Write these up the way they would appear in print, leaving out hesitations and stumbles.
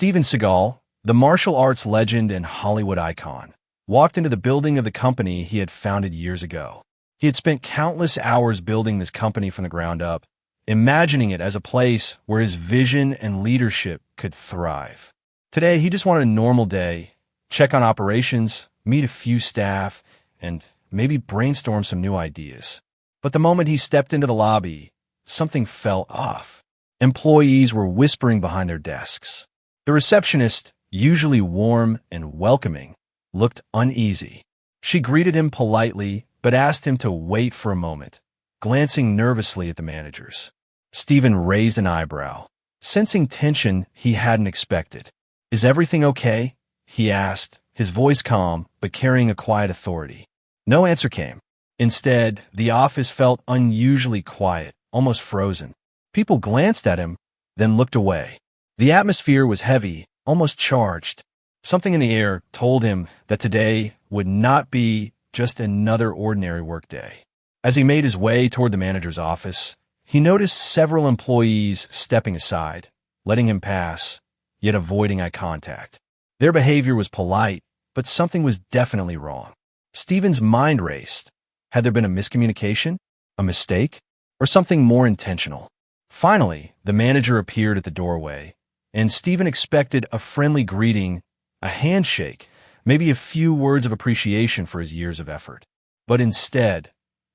Steven Seagal, the martial arts legend and Hollywood icon, walked into the building of the company he had founded years ago. He had spent countless hours building this company from the ground up, imagining it as a place where his vision and leadership could thrive. Today, he just wanted a normal day, check on operations, meet a few staff, and maybe brainstorm some new ideas. But the moment he stepped into the lobby, something fell off. Employees were whispering behind their desks. The receptionist, usually warm and welcoming, looked uneasy. She greeted him politely, but asked him to wait for a moment, glancing nervously at the managers. Steven raised an eyebrow, sensing tension he hadn't expected. "Is everything okay?" he asked, his voice calm but carrying a quiet authority. No answer came. Instead, the office felt unusually quiet, almost frozen. People glanced at him, then looked away. The atmosphere was heavy, almost charged. Something in the air told him that today would not be just another ordinary workday. As he made his way toward the manager's office, he noticed several employees stepping aside, letting him pass, yet avoiding eye contact. Their behavior was polite, but something was definitely wrong. Steven's mind raced. Had there been a miscommunication, a mistake, or something more intentional? Finally, the manager appeared at the doorway, and Steven expected a friendly greeting, a handshake, maybe a few words of appreciation for his years of effort. But instead,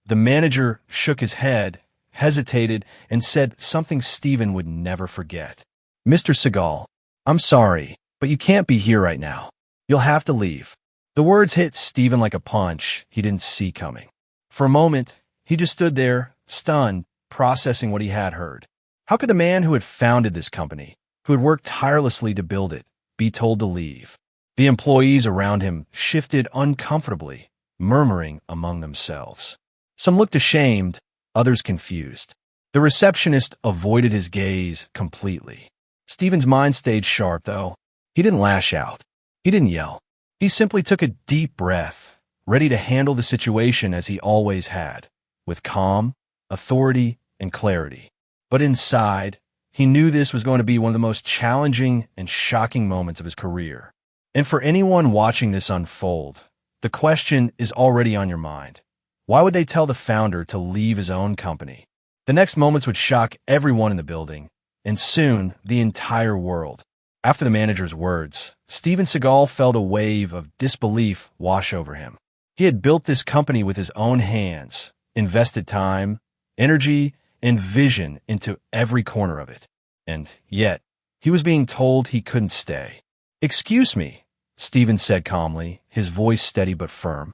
the manager shook his head, hesitated, and said something Steven would never forget. "Mr. Seagal, I'm sorry, but you can't be here right now. You'll have to leave." The words hit Steven like a punch he didn't see coming. For a moment, he just stood there, stunned, processing what he had heard. How could the man who had founded this company, who had worked tirelessly to build it, be told to leave? The employees around him shifted uncomfortably, murmuring among themselves. Some looked ashamed, others confused. The receptionist avoided his gaze completely. Steven's mind stayed sharp, though. He didn't lash out. He didn't yell. He simply took a deep breath, ready to handle the situation as he always had, with calm, authority, and clarity. But inside, he knew this was going to be one of the most challenging and shocking moments of his career. And for anyone watching this unfold, the question is already on your mind. Why would they tell the founder to leave his own company? The next moments would shock everyone in the building, and soon the entire world. After the manager's words, Steven Seagal felt a wave of disbelief wash over him. He had built this company with his own hands, invested time, energy, and vision into every corner of it. And yet, he was being told he couldn't stay. "Excuse me," Steven said calmly, his voice steady but firm.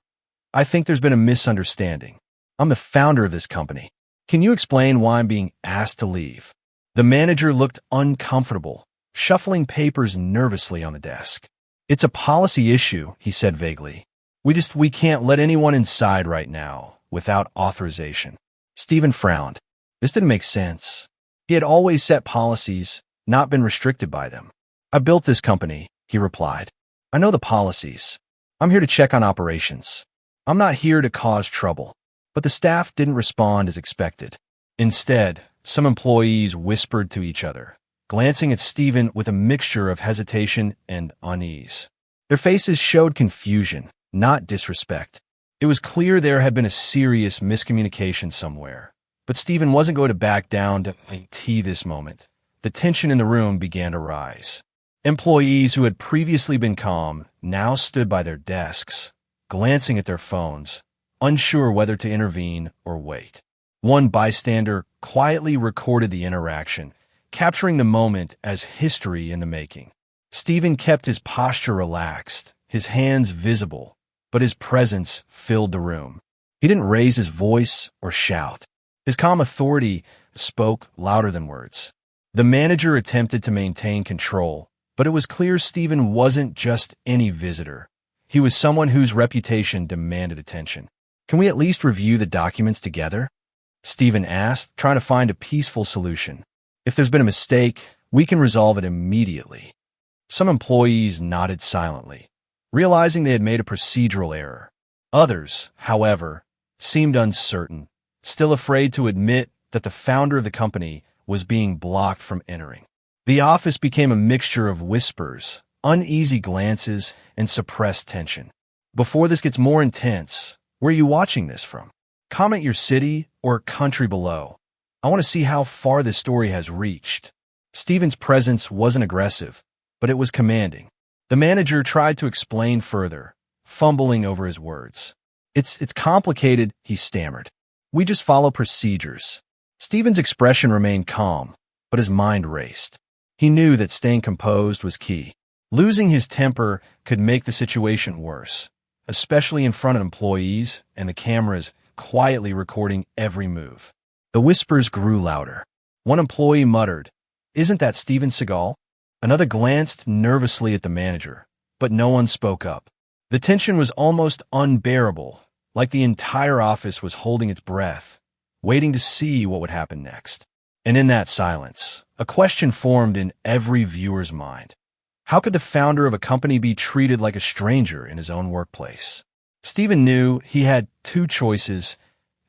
"I think there's been a misunderstanding. I'm the founder of this company. Can you explain why I'm being asked to leave?" The manager looked uncomfortable, shuffling papers nervously on the desk. "It's a policy issue," he said vaguely. We can't let anyone inside right now without authorization." Steven frowned. This didn't make sense. He had always set policies, not been restricted by them. "I built this company," he replied. "I know the policies. I'm here to check on operations. I'm not here to cause trouble." But the staff didn't respond as expected. Instead, some employees whispered to each other, glancing at Steven with a mixture of hesitation and unease. Their faces showed confusion, not disrespect. It was clear there had been a serious miscommunication somewhere. But Steven wasn't going to back down to tea this moment. The tension in the room began to rise. Employees who had previously been calm now stood by their desks, glancing at their phones, unsure whether to intervene or wait. One bystander quietly recorded the interaction, capturing the moment as history in the making. Steven kept his posture relaxed, his hands visible, but his presence filled the room. He didn't raise his voice or shout. His calm authority spoke louder than words. The manager attempted to maintain control, but it was clear Steven wasn't just any visitor. He was someone whose reputation demanded attention. "Can we at least review the documents together?" Steven asked, trying to find a peaceful solution. "If there's been a mistake, we can resolve it immediately." Some employees nodded silently, realizing they had made a procedural error. Others, however, seemed uncertain, still afraid to admit that the founder of the company was being blocked from entering. The office became a mixture of whispers, uneasy glances, and suppressed tension. Before this gets more intense, where are you watching this from? Comment your city or country below. I want to see how far this story has reached. Steven's presence wasn't aggressive, but it was commanding. The manager tried to explain further, fumbling over his words. It's complicated, he stammered. We just follow procedures. Steven's expression remained calm, but his mind raced. He knew that staying composed was key. Losing his temper could make the situation worse, especially in front of employees and the cameras quietly recording every move. The whispers grew louder. One employee muttered, "Isn't that Steven Seagal?" Another glanced nervously at the manager, but no one spoke up. The tension was almost unbearable, like the entire office was holding its breath, waiting to see what would happen next. And in that silence, a question formed in every viewer's mind. How could the founder of a company be treated like a stranger in his own workplace? Steven knew he had two choices: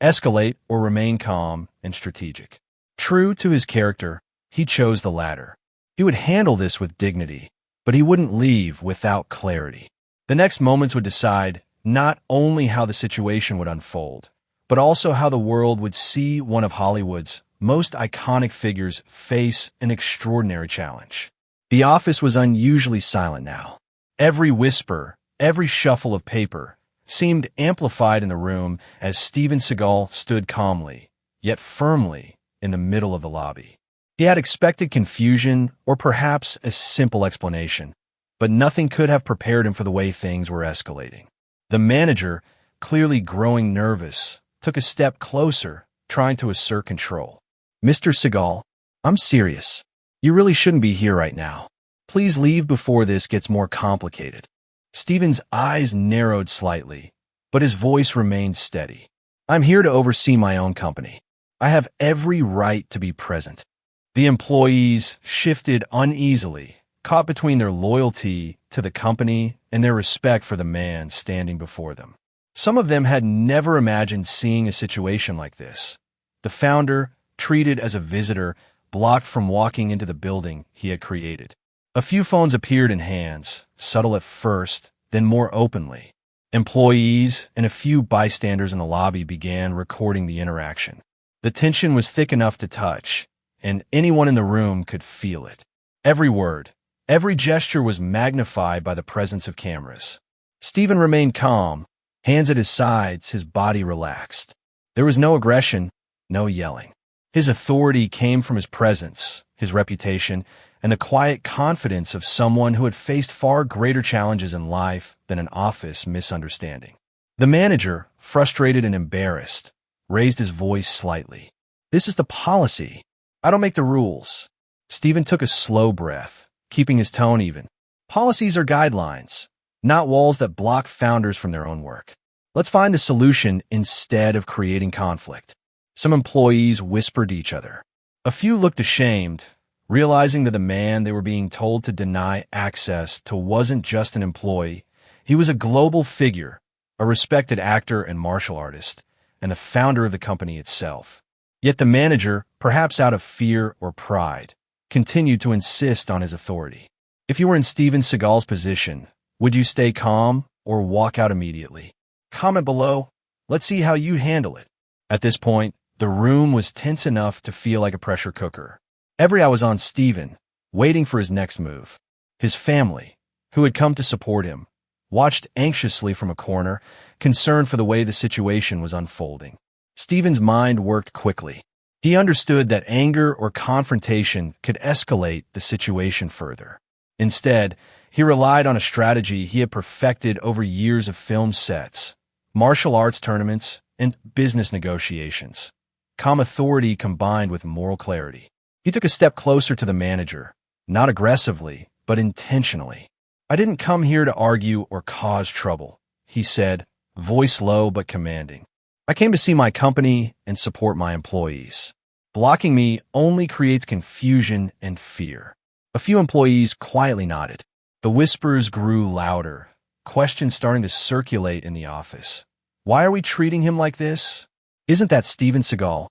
escalate or remain calm and strategic. True to his character, he chose the latter. He would handle this with dignity, but he wouldn't leave without clarity. The next moments would decide not only how the situation would unfold, but also how the world would see one of Hollywood's most iconic figures face an extraordinary challenge. The office was unusually silent now. Every whisper, every shuffle of paper, seemed amplified in the room as Steven Seagal stood calmly, yet firmly, in the middle of the lobby. He had expected confusion or perhaps a simple explanation, but nothing could have prepared him for the way things were escalating. The manager, clearly growing nervous, took a step closer, trying to assert control. "Mr. Seagal, I'm serious. You really shouldn't be here right now. Please leave before this gets more complicated." Steven's eyes narrowed slightly, but his voice remained steady. "I'm here to oversee my own company. I have every right to be present." The employees shifted uneasily, caught between their loyalty to the company and their respect for the man standing before them. Some of them had never imagined seeing a situation like this. The founder, treated as a visitor, blocked from walking into the building he had created. A few phones appeared in hands, subtle at first, then more openly. Employees and a few bystanders in the lobby began recording the interaction. The tension was thick enough to touch, and anyone in the room could feel it. Every word, every gesture was magnified by the presence of cameras. Steven remained calm, hands at his sides, his body relaxed. There was no aggression, no yelling. His authority came from his presence, his reputation, and the quiet confidence of someone who had faced far greater challenges in life than an office misunderstanding. The manager, frustrated and embarrassed, raised his voice slightly. "This is the policy. I don't make the rules." Steven took a slow breath, keeping his tone even. "Policies are guidelines, not walls that block founders from their own work. Let's find the solution instead of creating conflict." Some employees whispered to each other. A few looked ashamed, realizing that the man they were being told to deny access to wasn't just an employee. He was a global figure, a respected actor and martial artist, and the founder of the company itself. Yet the manager, perhaps out of fear or pride, continued to insist on his authority. If you were in Steven Seagal's position, would you stay calm or walk out immediately? Comment below. Let's see how you handle it. At this point, the room was tense enough to feel like a pressure cooker. Every eye was on Steven, waiting for his next move. His family, who had come to support him, watched anxiously from a corner, concerned for the way the situation was unfolding. Steven's mind worked quickly. He understood that anger or confrontation could escalate the situation further. Instead, he relied on a strategy he had perfected over years of film sets, martial arts tournaments, and business negotiations. Calm authority combined with moral clarity. He took a step closer to the manager, not aggressively, but intentionally. "I didn't come here to argue or cause trouble," he said, voice low but commanding. "I came to see my company and support my employees. Blocking me only creates confusion and fear." A few employees quietly nodded. The whispers grew louder, questions starting to circulate in the office. "Why are we treating him like this? Isn't that Steven Seagal?"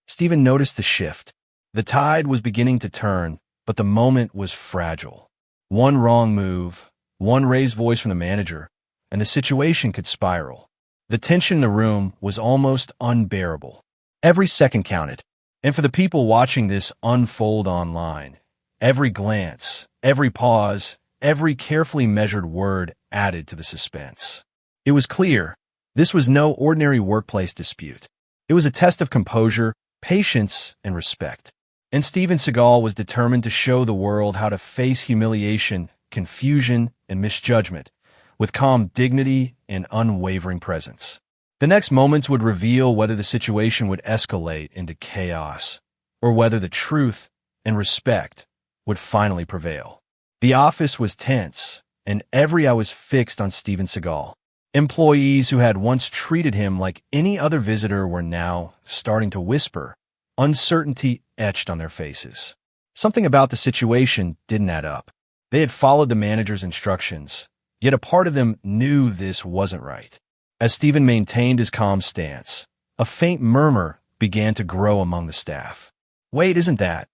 Steven noticed the shift. The tide was beginning to turn, but the moment was fragile. One wrong move, one raised voice from the manager, and the situation could spiral. The tension in the room was almost unbearable. Every second counted, and for the people watching this unfold online, every glance, every pause, every carefully measured word added to the suspense. It was clear, this was no ordinary workplace dispute. It was a test of composure, patience, and respect. And Steven Seagal was determined to show the world how to face humiliation, confusion, and misjudgment with calm dignity and unwavering presence. The next moments would reveal whether the situation would escalate into chaos or whether the truth and respect would finally prevail. The office was tense, and every eye was fixed on Steven Seagal. Employees who had once treated him like any other visitor were now starting to whisper, uncertainty etched on their faces. Something about the situation didn't add up. They had followed the manager's instructions, yet a part of them knew this wasn't right. As Steven maintained his calm stance, a faint murmur began to grow among the staff. "Wait, isn't that?"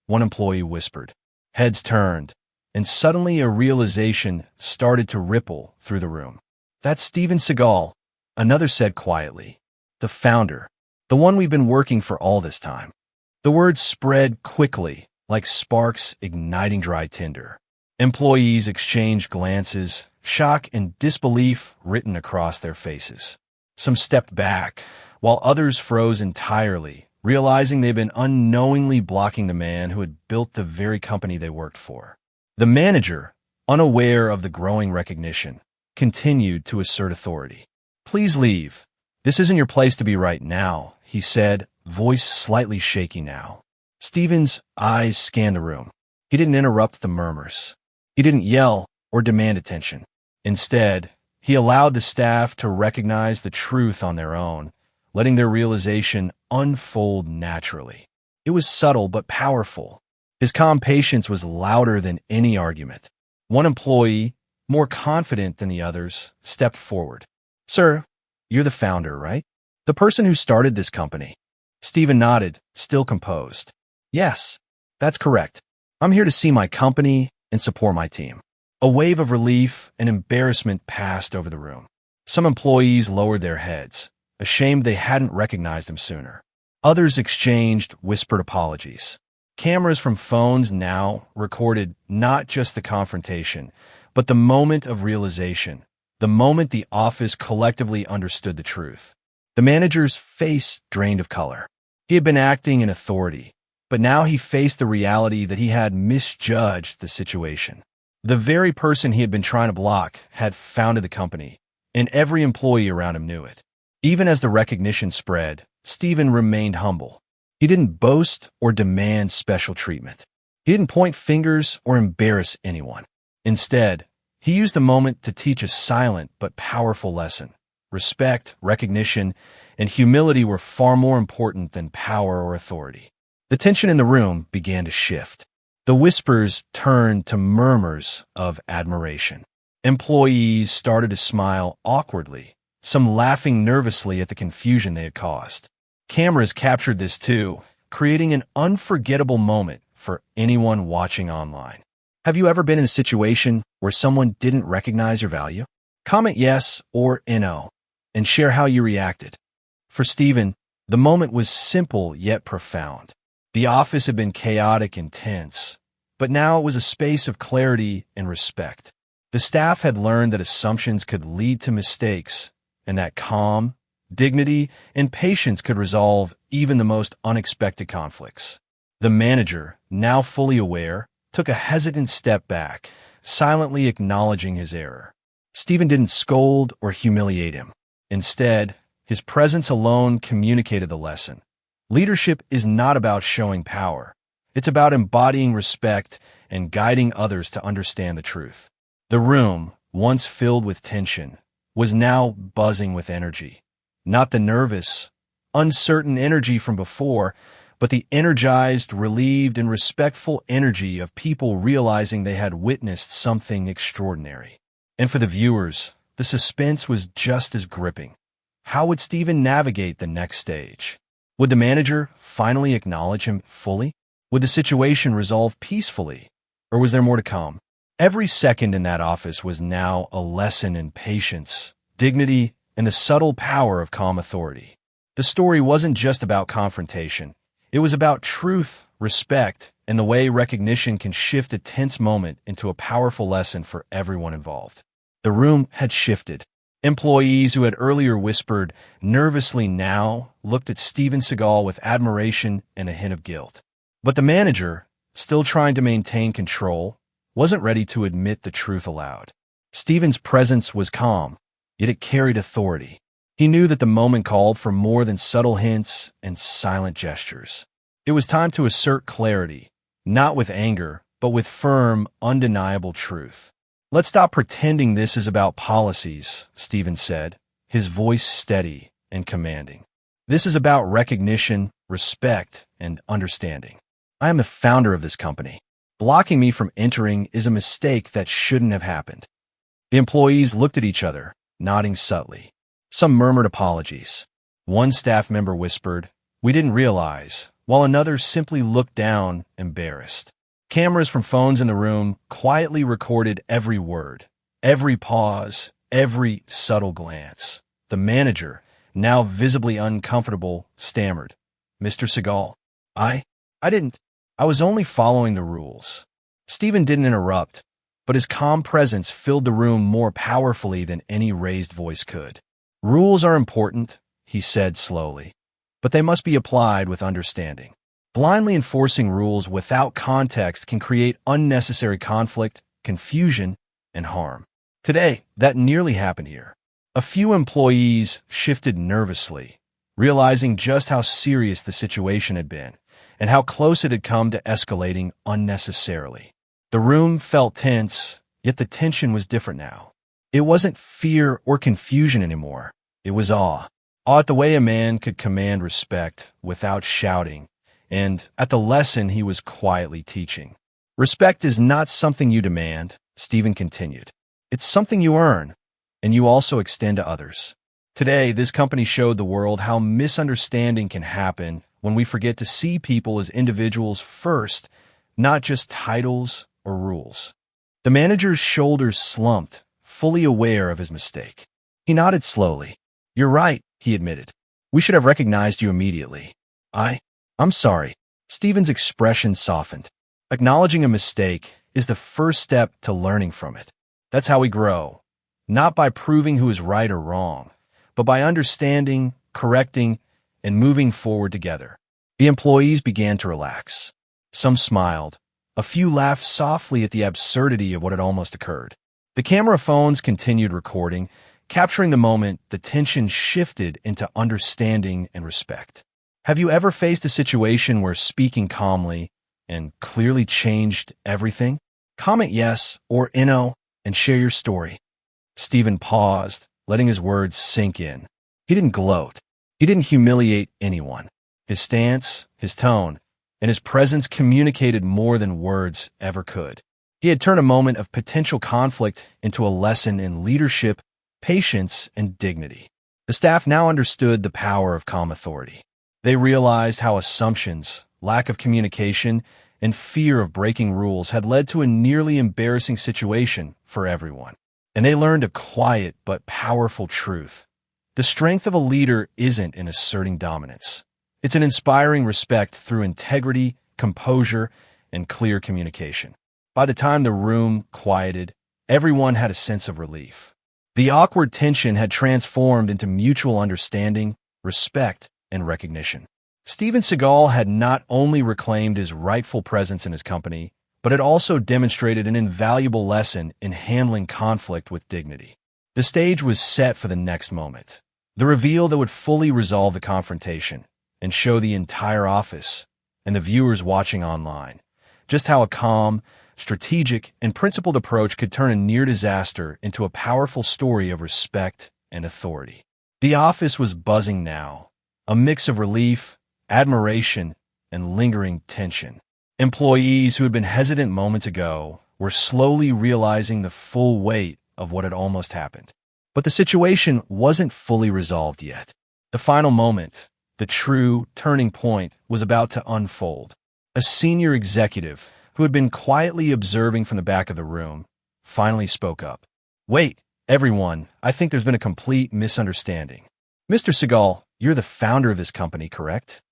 one employee whispered. Heads turned, and suddenly a realization started to ripple through the room. "That's Steven Seagal," another said quietly. "The founder. The one we've been working for all this time." The words spread quickly, like sparks igniting dry tinder. Employees exchanged glances, shock and disbelief written across their faces. Some stepped back, while others froze entirely, realizing they'd been unknowingly blocking the man who had built the very company they worked for. The manager, unaware of the growing recognition, continued to assert authority. "Please leave. This isn't your place to be right now," he said, voice slightly shaky now. Steven's eyes scanned the room. He didn't interrupt the murmurs. He didn't yell or demand attention. Instead, he allowed the staff to recognize the truth on their own, letting their realization unfold naturally. It was subtle but powerful. His calm patience was louder than any argument. One employee, more confident than the others, stepped forward. "Sir, you're the founder, right? The person who started this company?" Steven nodded, still composed. "Yes, that's correct. I'm here to see my company and support my team." A wave of relief and embarrassment passed over the room. Some employees lowered their heads, ashamed they hadn't recognized him sooner. Others exchanged whispered apologies. Cameras from phones now recorded not just the confrontation, but the moment of realization, the moment the office collectively understood the truth. The manager's face drained of color. He had been acting in authority, but now he faced the reality that he had misjudged the situation. The very person he had been trying to block had founded the company, and every employee around him knew it. Even as the recognition spread, Steven remained humble. He didn't boast or demand special treatment. He didn't point fingers or embarrass anyone. Instead, he used the moment to teach a silent but powerful lesson. Respect, recognition, and humility were far more important than power or authority. The tension in the room began to shift. The whispers turned to murmurs of admiration. Employees started to smile awkwardly, some laughing nervously at the confusion they had caused. Cameras captured this too, creating an unforgettable moment for anyone watching online. Have you ever been in a situation where someone didn't recognize your value? Comment yes or no, and share how you reacted. For Steven, the moment was simple yet profound. The office had been chaotic and tense, but now it was a space of clarity and respect. The staff had learned that assumptions could lead to mistakes, and that calm, dignity, and patience could resolve even the most unexpected conflicts. The manager, now fully aware, took a hesitant step back, silently acknowledging his error. Steven didn't scold or humiliate him. Instead, his presence alone communicated the lesson. Leadership is not about showing power. It's about embodying respect and guiding others to understand the truth. The room, once filled with tension, was now buzzing with energy. Not the nervous, uncertain energy from before, but the energized, relieved, and respectful energy of people realizing they had witnessed something extraordinary. And for the viewers, the suspense was just as gripping. How would Steven navigate the next stage? Would the manager finally acknowledge him fully? Would the situation resolve peacefully, or was there more to come? Every second in that office was now a lesson in patience, dignity, and the subtle power of calm authority. The story wasn't just about confrontation. It was about truth, respect, and the way recognition can shift a tense moment into a powerful lesson for everyone involved. The room had shifted. Employees who had earlier whispered nervously now looked at Steven Seagal with admiration and a hint of guilt. But the manager, still trying to maintain control, wasn't ready to admit the truth aloud. Steven's presence was calm, yet it carried authority. He knew that the moment called for more than subtle hints and silent gestures. It was time to assert clarity, not with anger, but with firm, undeniable truth. "Let's stop pretending this is about policies," Steven said, his voice steady and commanding. "This is about recognition, respect, and understanding. I am the founder of this company. Blocking me from entering is a mistake that shouldn't have happened." The employees looked at each other, nodding subtly. Some murmured apologies. One staff member whispered, "We didn't realize," while another simply looked down, embarrassed. Cameras from phones in the room quietly recorded every word, every pause, every subtle glance. The manager, now visibly uncomfortable, stammered, "Mr. Seagal, I didn't. I was only following the rules." Steven didn't interrupt, but his calm presence filled the room more powerfully than any raised voice could. "Rules are important," he said slowly, "but they must be applied with understanding. Blindly enforcing rules without context can create unnecessary conflict, confusion, and harm. Today, that nearly happened here." A few employees shifted nervously, realizing just how serious the situation had been and how close it had come to escalating unnecessarily. The room felt tense, yet the tension was different now. It wasn't fear or confusion anymore. It was awe. Awe at the way a man could command respect without shouting, and at the lesson he was quietly teaching. "Respect is not something you demand," Steven continued. "It's something you earn, and you also extend to others." Today, this company showed the world how misunderstanding can happen when we forget to see people as individuals first, not just titles or rules. The manager's shoulders slumped, fully aware of his mistake. He nodded slowly. "You're right," he admitted. "We should have recognized you immediately. I'm sorry." Steven's expression softened. Acknowledging a mistake is the first step to learning from it. That's how we grow, not by proving who is right or wrong, but by understanding, correcting, and moving forward together. The employees began to relax. Some smiled. A few laughed softly at the absurdity of what had almost occurred. The camera phones continued recording, capturing the moment the tension shifted into understanding and respect. Have you ever faced a situation where speaking calmly and clearly changed everything? Comment yes or no and share your story. Steven paused, letting his words sink in. He didn't gloat. He didn't humiliate anyone. His stance, his tone, and his presence communicated more than words ever could. He had turned a moment of potential conflict into a lesson in leadership, patience, and dignity. The staff now understood the power of calm authority. They realized how assumptions, lack of communication, and fear of breaking rules had led to a nearly embarrassing situation for everyone. And they learned a quiet but powerful truth. The strength of a leader isn't in asserting dominance. It's in inspiring respect through integrity, composure, and clear communication. By the time the room quieted, everyone had a sense of relief. The awkward tension had transformed into mutual understanding, respect, and recognition. Steven Seagal had not only reclaimed his rightful presence in his company, but had also demonstrated an invaluable lesson in handling conflict with dignity. The stage was set for the next moment, the reveal that would fully resolve the confrontation and show the entire office and the viewers watching online just how a calm, strategic, and principled approach could turn a near disaster into a powerful story of respect and authority. The office was buzzing now, a mix of relief, admiration, and lingering tension. Employees who had been hesitant moments ago were slowly realizing the full weight of what had almost happened. But the situation wasn't fully resolved yet. The final moment, the true turning point, was about to unfold. A senior executive, who had been quietly observing from the back of the room, finally spoke up. "Wait, everyone, I think there's been a complete misunderstanding. Mr. Seagal, you're the founder of this company, correct?"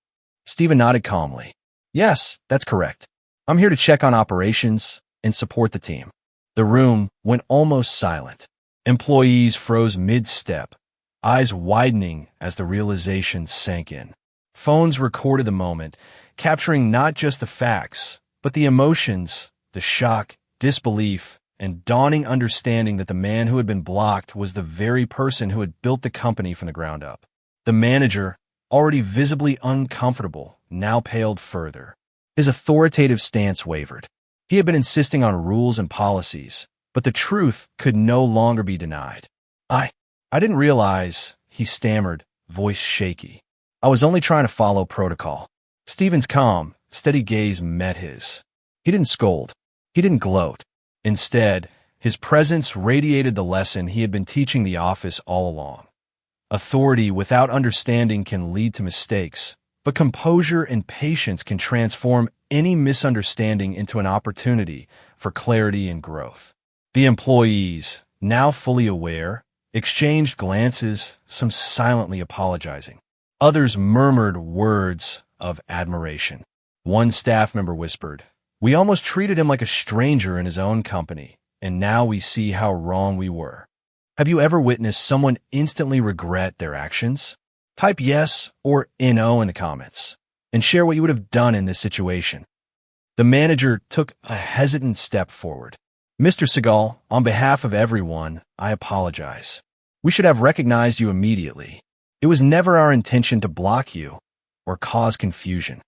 Steven nodded calmly. "Yes, that's correct. I'm here to check on operations and support the team." The room went almost silent. Employees froze mid-step, eyes widening as the realization sank in. Phones recorded the moment, capturing not just the facts, but the emotions, the shock, disbelief, and dawning understanding that the man who had been blocked was the very person who had built the company from the ground up. The manager, already visibly uncomfortable, now paled further. His authoritative stance wavered. He had been insisting on rules and policies, but the truth could no longer be denied. I didn't realize," he stammered, voice shaky. "I was only trying to follow protocol." Steven's calm, steady gaze met his. He didn't scold. He didn't gloat. Instead, his presence radiated the lesson he had been teaching the office all along. Authority without understanding can lead to mistakes, but composure and patience can transform any misunderstanding into an opportunity for clarity and growth. The employees, now fully aware, exchanged glances, some silently apologizing. Others murmured words of admiration. One staff member whispered, "We almost treated him like a stranger in his own company, and now we see how wrong we were." Have you ever witnessed someone instantly regret their actions? Type yes or no in the comments, and share what you would have done in this situation. The manager took a hesitant step forward. "Mr. Seagal, on behalf of everyone, I apologize. We should have recognized you immediately. It was never our intention to block you or cause confusion."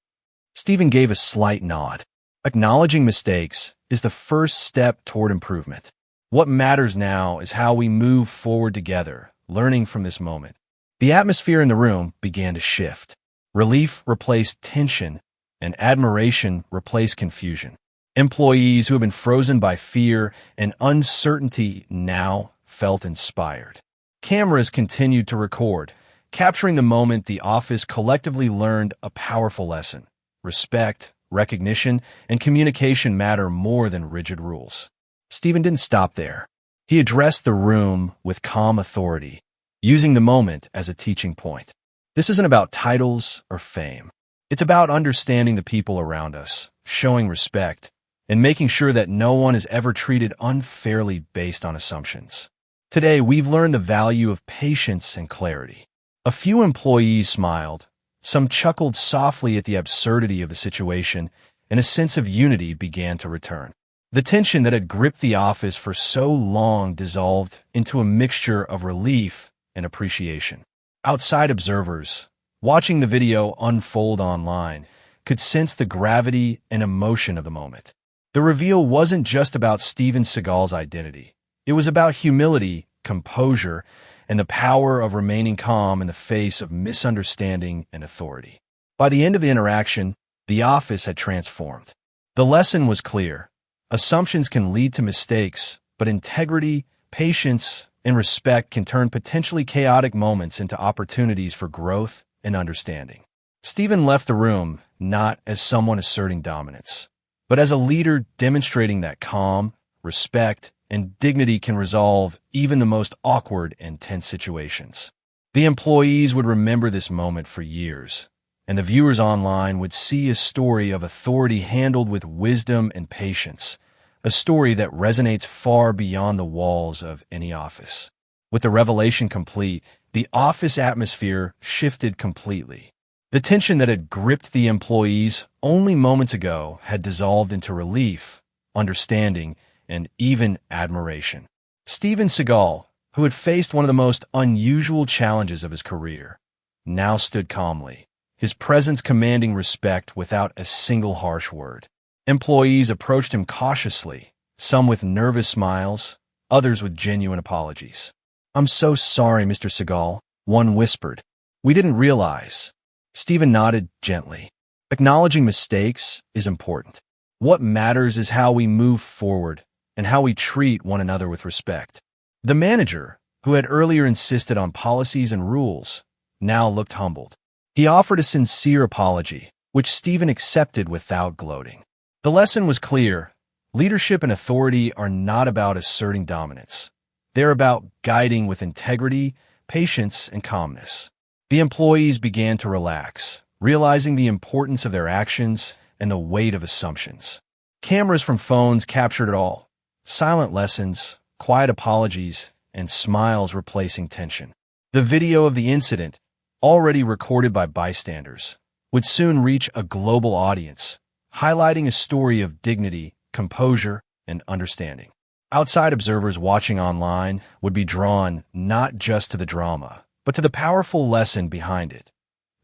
Steven gave a slight nod. Acknowledging mistakes is the first step toward improvement. What matters now is how we move forward together, learning from this moment. The atmosphere in the room began to shift. Relief replaced tension, and admiration replaced confusion. Employees who had been frozen by fear and uncertainty now felt inspired. Cameras continued to record, capturing the moment the office collectively learned a powerful lesson. Respect, recognition, and communication matter more than rigid rules. Steven didn't stop there. He addressed the room with calm authority, using the moment as a teaching point. This isn't about titles or fame. It's about understanding the people around us, showing respect, and making sure that no one is ever treated unfairly based on assumptions. Today, we've learned the value of patience and clarity. A few employees smiled, some chuckled softly at the absurdity of the situation, and a sense of unity began to return. The tension that had gripped the office for so long dissolved into a mixture of relief and appreciation. Outside observers, watching the video unfold online, could sense the gravity and emotion of the moment. The reveal wasn't just about Steven Seagal's identity. It was about humility, composure, and the power of remaining calm in the face of misunderstanding and authority. By the end of the interaction, the office had transformed. The lesson was clear. Assumptions can lead to mistakes, but integrity, patience, and respect can turn potentially chaotic moments into opportunities for growth and understanding. Steven left the room not as someone asserting dominance, but as a leader demonstrating that calm, respect, and dignity can resolve even the most awkward and tense situations. The employees would remember this moment for years, and the viewers online would see a story of authority handled with wisdom and patience, a story that resonates far beyond the walls of any office. With the revelation complete, the office atmosphere shifted completely. The tension that had gripped the employees only moments ago had dissolved into relief, understanding, and even admiration. Steven Seagal, who had faced one of the most unusual challenges of his career, now stood calmly, his presence commanding respect without a single harsh word. Employees approached him cautiously, some with nervous smiles, others with genuine apologies. "I'm so sorry, Mr. Seagal," one whispered. "We didn't realize." Steven nodded gently. Acknowledging mistakes is important. What matters is how we move forward and how we treat one another with respect. The manager, who had earlier insisted on policies and rules, now looked humbled. He offered a sincere apology, which Steven accepted without gloating. The lesson was clear. Leadership and authority are not about asserting dominance. They're about guiding with integrity, patience, and calmness. The employees began to relax, realizing the importance of their actions and the weight of assumptions. Cameras from phones captured it all. Silent lessons, quiet apologies, and smiles replacing tension. The video of the incident, already recorded by bystanders, would soon reach a global audience, highlighting a story of dignity, composure, and understanding. Outside observers watching online would be drawn not just to the drama, but to the powerful lesson behind it,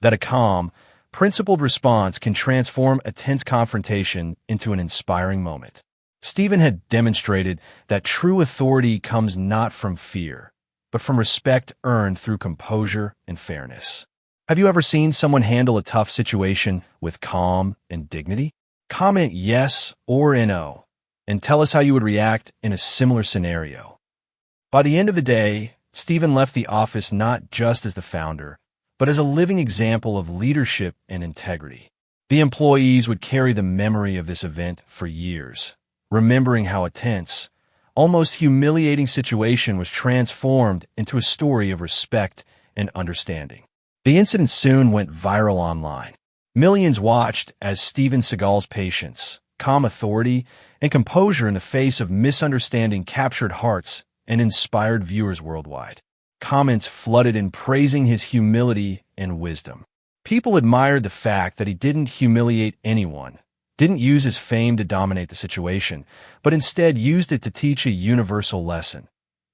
that a calm, principled response can transform a tense confrontation into an inspiring moment. Steven had demonstrated that true authority comes not from fear, but from respect earned through composure and fairness. Have you ever seen someone handle a tough situation with calm and dignity? Comment yes or no, and tell us how you would react in a similar scenario. By the end of the day, Steven left the office not just as the founder, but as a living example of leadership and integrity. The employees would carry the memory of this event for years, remembering how a tense, almost humiliating situation was transformed into a story of respect and understanding. The incident soon went viral online. Millions watched as Steven Seagal's patience, calm authority, and composure in the face of misunderstanding captured hearts and inspired viewers worldwide. Comments flooded in praising his humility and wisdom. People admired the fact that he didn't humiliate anyone, didn't use his fame to dominate the situation, but instead used it to teach a universal lesson.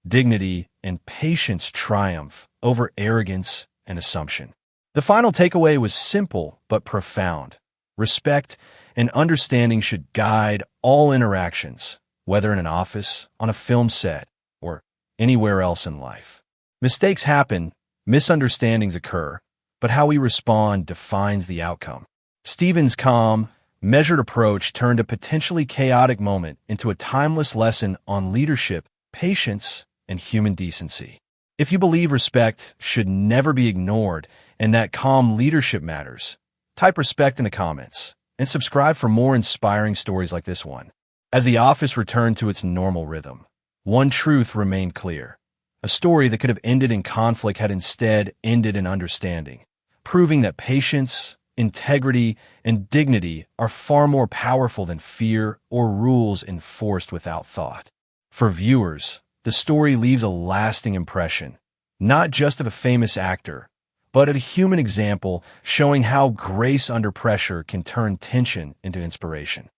Dignity and patience triumph over arrogance and assumption. The final takeaway was simple but profound. Respect and understanding should guide all interactions, whether in an office, on a film set, or anywhere else in life. Mistakes happen, misunderstandings occur, but how we respond defines the outcome. Steven's calm, measured approach turned a potentially chaotic moment into a timeless lesson on leadership, patience, and human decency. If you believe respect should never be ignored and that calm leadership matters, type respect in the comments and subscribe for more inspiring stories like this one. As the office returned to its normal rhythm, one truth remained clear. A story that could have ended in conflict had instead ended in understanding, proving that patience, integrity, and dignity are far more powerful than fear or rules enforced without thought. For viewers, the story leaves a lasting impression, not just of a famous actor, but of a human example showing how grace under pressure can turn tension into inspiration.